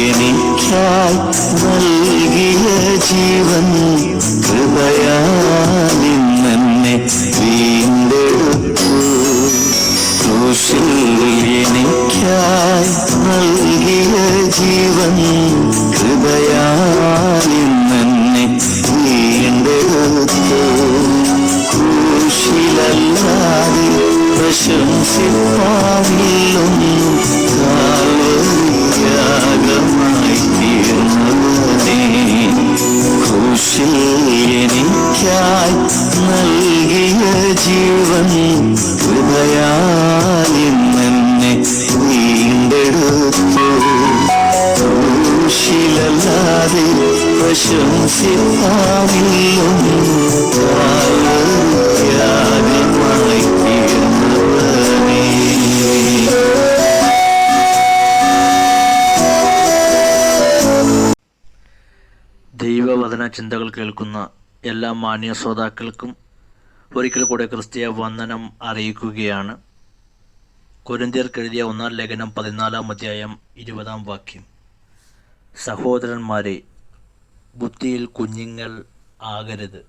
എനിക്കായി നൽകിയ ജീവൻ കൃപയാലിന്നെ വീണ്ടെടുത്തു. ക്രൂശിൽ എനിക്കായി നൽകിയ ജീവൻ കൃപയാലിന്നെ വീണ്ടെടുത്തു. ക്രൂശിലല്ലാതെ പ്രശംസിപ്പാനില്ലൊന്നും യാഗമായി തീർന്നവനേ. ക്രൂശിൽ എനിക്കായി നൽകിയ ജീവൻ കൃപയാലിന്നെ വീണ്ടെടുത്തു. ക്രൂശിലല്ലാതെ പ്രശംസിപ്പാനില്ലൊന്നും യാഗമായി തീർന്നവനേ. ദൈവവചന ചിന്തകൾ കേൾക്കുന്ന എല്ലാ മാന്യ ശ്രോതാക്കൾക്കും ഒരിക്കൽ കൂടെ ക്രിസ്തീയ വന്ദനം അറിയിക്കുകയാണ്. കൊരിന്ത്യർക്കെഴുതിയ 1 ലേഖനം 14 അധ്യായം 20 വാക്യം. സഹോദരന്മാരെ, ബുദ്ധിയിൽ കുഞ്ഞുങ്ങൾ ആകരുത്.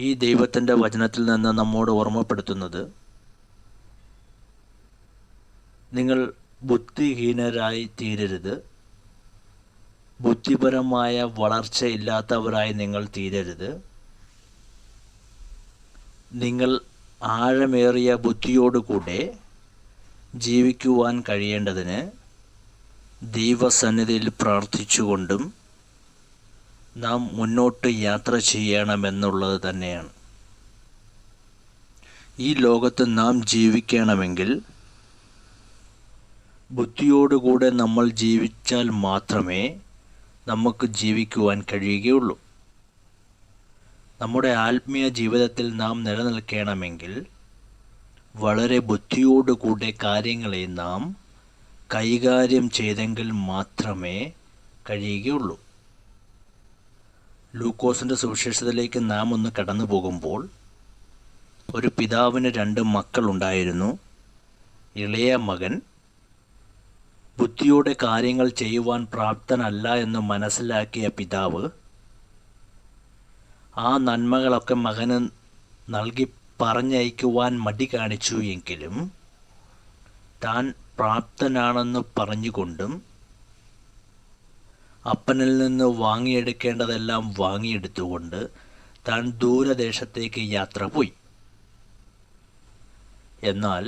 ഈ ദൈവത്തിൻ്റെ വചനത്തിൽ നിന്ന് നമ്മോട് ഓർമ്മപ്പെടുത്തുന്നത്, നിങ്ങൾ ബുദ്ധിഹീനരായി തീരരുത്, ബുദ്ധിപരമായ വളർച്ചയില്ലാത്തവരായി നിങ്ങൾ തീരരുത്. നിങ്ങൾ ആഴമേറിയ ബുദ്ധിയോടുകൂടെ ജീവിക്കുവാൻ കഴിയേണ്ടതിന് ദൈവസന്നിധിയിൽ പ്രാർത്ഥിച്ചുകൊണ്ടും നാം മുന്നോട്ട് യാത്ര ചെയ്യണമെന്നുള്ളത് തന്നെയാണ്. ഈ ലോകത്ത് നാം ജീവിക്കണമെങ്കിൽ ബുദ്ധിയോടുകൂടെ നമ്മൾ ജീവിച്ചാൽ മാത്രമേ നമുക്ക് ജീവിക്കുവാൻ കഴിയുകയുള്ളൂ. നമ്മുടെ ആത്മീയ ജീവിതത്തിൽ നാം നിലനിൽക്കണമെങ്കിൽ വളരെ ബുദ്ധിയോടുകൂടെ കാര്യങ്ങളെ നാം കൈകാര്യം ചെയ്തെങ്കിൽ മാത്രമേ കഴിയുകയുള്ളൂ. ലൂക്കോസിൻ്റെ സുവിശേഷത്തിലേക്ക് നാം ഒന്ന് കടന്നു പോകുമ്പോൾ, ഒരു പിതാവിന് 2 മക്കളുണ്ടായിരുന്നു. ഇളയ മകൻ ബുദ്ധിയോടെ കാര്യങ്ങൾ ചെയ്യുവാൻ പ്രാപ്തനല്ല എന്ന് മനസ്സിലാക്കിയ പിതാവ് ആ നന്മകളൊക്കെ മകന് നൽകി പറഞ്ഞയക്കുവാൻ മടി കാണിച്ചു. എങ്കിലും താൻ പ്രാപ്തനാണെന്ന് പറഞ്ഞുകൊണ്ടും അപ്പനിൽ നിന്ന് വാങ്ങിയെടുക്കേണ്ടതെല്ലാം വാങ്ങിയെടുത്തുകൊണ്ട് താൻ ദൂരദേശത്തേക്ക് യാത്ര പോയി. എന്നാൽ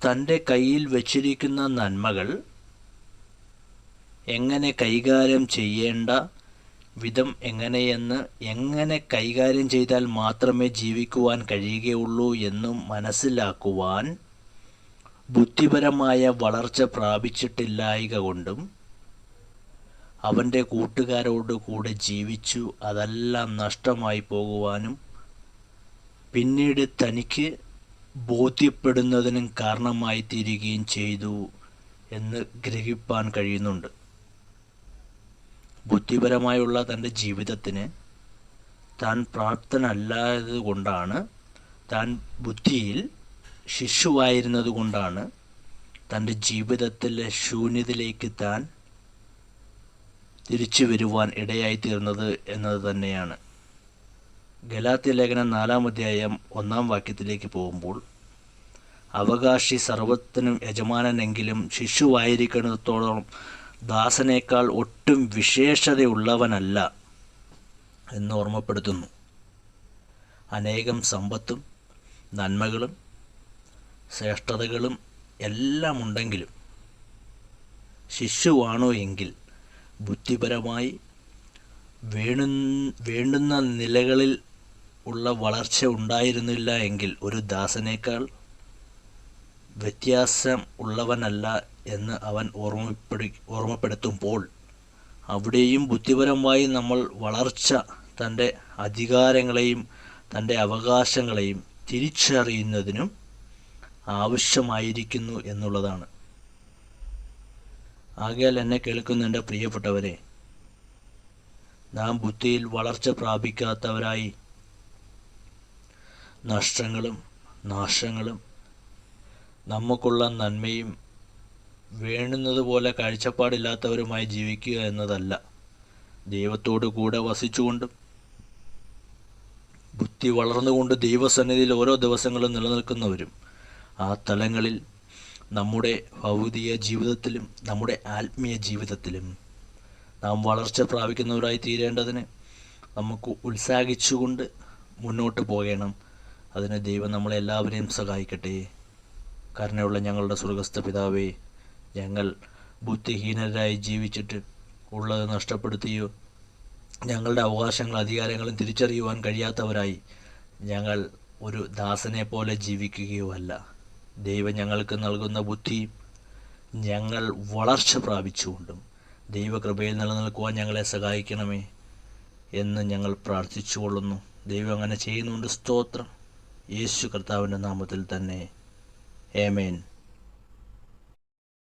തൻ്റെ കയ്യിൽ വച്ചിരിക്കുന്ന നന്മകൾ എങ്ങനെ കൈകാര്യം ചെയ്യേണ്ട വിധം എങ്ങനെ കൈകാര്യം ചെയ്താൽ മാത്രമേ ജീവിക്കുവാൻ കഴിയുകയുള്ളൂ എന്നും മനസ്സിലാക്കുവാൻ ബുദ്ധിപരമായ വളർച്ച പ്രാപിച്ചിട്ടില്ലായ്ക കൊണ്ടും അവൻ്റെ കൂട്ടുകാരോട് കൂടെ ജീവിച്ചു അതെല്ലാം നഷ്ടമായി പോകുവാനും പിന്നീട് തനിക്ക് ബോധ്യപ്പെടുന്നതിനും കാരണമായി തീരുകയും ചെയ്തു എന്ന് ഗ്രഹിപ്പാൻ കഴിയുന്നുണ്ട്. ബുദ്ധിപരമായുള്ള തൻ്റെ ജീവിതത്തിന് താൻ പ്രാപ്തനല്ലാത്തത് കൊണ്ടാണ്, താൻ ബുദ്ധിയിൽ ശിശുവായിരുന്നത് കൊണ്ടാണ് തൻ്റെ ജീവിതത്തിലെ ശൂന്യതയിലേക്ക് താൻ തിരിച്ചു വരുവാൻ ഇടയായിത്തീർന്നത് എന്നത് തന്നെയാണ്. ഗലാത്യ ലേഖനം 4 അധ്യായം 1 വാക്യത്തിലേക്ക് പോകുമ്പോൾ, അവകാശി സർവ്വത്തിനും യജമാനനെങ്കിലും ശിശുവായിരിക്കുന്നിടത്തോളം ദാസനേക്കാൾ ഒട്ടും വിശേഷതയുള്ളവനല്ല എന്ന് ഓർമ്മപ്പെടുത്തുന്നു. അനേകം സമ്പത്തും നന്മകളും ശ്രേഷ്ഠതകളും എല്ലാം ഉണ്ടെങ്കിലും ശിശുവാണോ എങ്കിൽ ബുദ്ധിപരമായി വേണ്ടുന്ന നിലകളിൽ ഉള്ള വളർച്ച ഉണ്ടായിരുന്നില്ല എങ്കിൽ ഒരു ദാസനേക്കാൾ വ്യത്യാസം ഉള്ളവനല്ല എന്ന് അവൻ ഓർമ്മപ്പെടുത്തുമ്പോൾ, അവിടെയും ബുദ്ധിപരമായി നമ്മൾ വളർച്ച തൻ്റെ അധികാരങ്ങളെയും തൻ്റെ അവകാശങ്ങളെയും തിരിച്ചറിയുന്നതിനും ആവശ്യമായിരിക്കുന്നു എന്നുള്ളതാണ്. ആകയാൽ എന്നെ കേൾക്കുന്ന എൻ്റെ പ്രിയപ്പെട്ടവരെ, നാം ബുദ്ധിയിൽ വളർച്ച പ്രാപിക്കാത്തവരായി നഷ്ടങ്ങളും നാശങ്ങളും നമുക്കുള്ള നന്മയും വേണ്ടുന്നത് പോലെ കാഴ്ചപ്പാടില്ലാത്തവരുമായി ജീവിക്കുക എന്നതല്ല. ദൈവത്തോടു കൂടെ വസിച്ചുകൊണ്ടും ബുദ്ധി വളർന്നുകൊണ്ട് ദൈവസന്നിധിയിൽ ഓരോ ദിവസങ്ങളും നിലനിൽക്കുന്നവരും ആ തലങ്ങളിൽ നമ്മുടെ ഭൗതിക ജീവിതത്തിലും നമ്മുടെ ആത്മീയ ജീവിതത്തിലും നാം വളർച്ച പ്രാപിക്കുന്നവരായി തീരേണ്ടതിന് നമുക്ക് ഉത്സാഹിച്ചുകൊണ്ട് മുന്നോട്ട് പോകണം. അതിന് ദൈവം നമ്മളെല്ലാവരെയും സഹായിക്കട്ടെ. കരുണയുള്ള ഞങ്ങളുടെ സ്വർഗ്ഗസ്ഥ പിതാവേ, ഞങ്ങൾ ബുദ്ധിഹീനരായി ജീവിച്ചിട്ട് ഉള്ളത് നഷ്ടപ്പെടുത്തിയോ ഞങ്ങളുടെ അവകാശങ്ങളും അധികാരങ്ങളും തിരിച്ചറിയുവാൻ കഴിയാത്തവരായി ഞങ്ങൾ ഒരു ദാസനെ പോലെ ജീവിക്കുകയോ അല്ല. ദൈവം ഞങ്ങൾക്ക് നൽകുന്ന ബുദ്ധിയും ഞങ്ങൾ വളർച്ച പ്രാപിച്ചുകൊണ്ടും ദൈവകൃപയിൽ നിലനിൽക്കുവാൻ ഞങ്ങളെ സഹായിക്കണമേ എന്ന് ഞങ്ങൾ പ്രാർത്ഥിച്ചുകൊള്ളുന്നു. ദൈവം അങ്ങനെ ചെയ്യുന്നുണ്ട്. സ്തോത്രം. യേശു കർത്താവിൻ്റെ നാമത്തിൽ തന്നെ. ആമേൻ.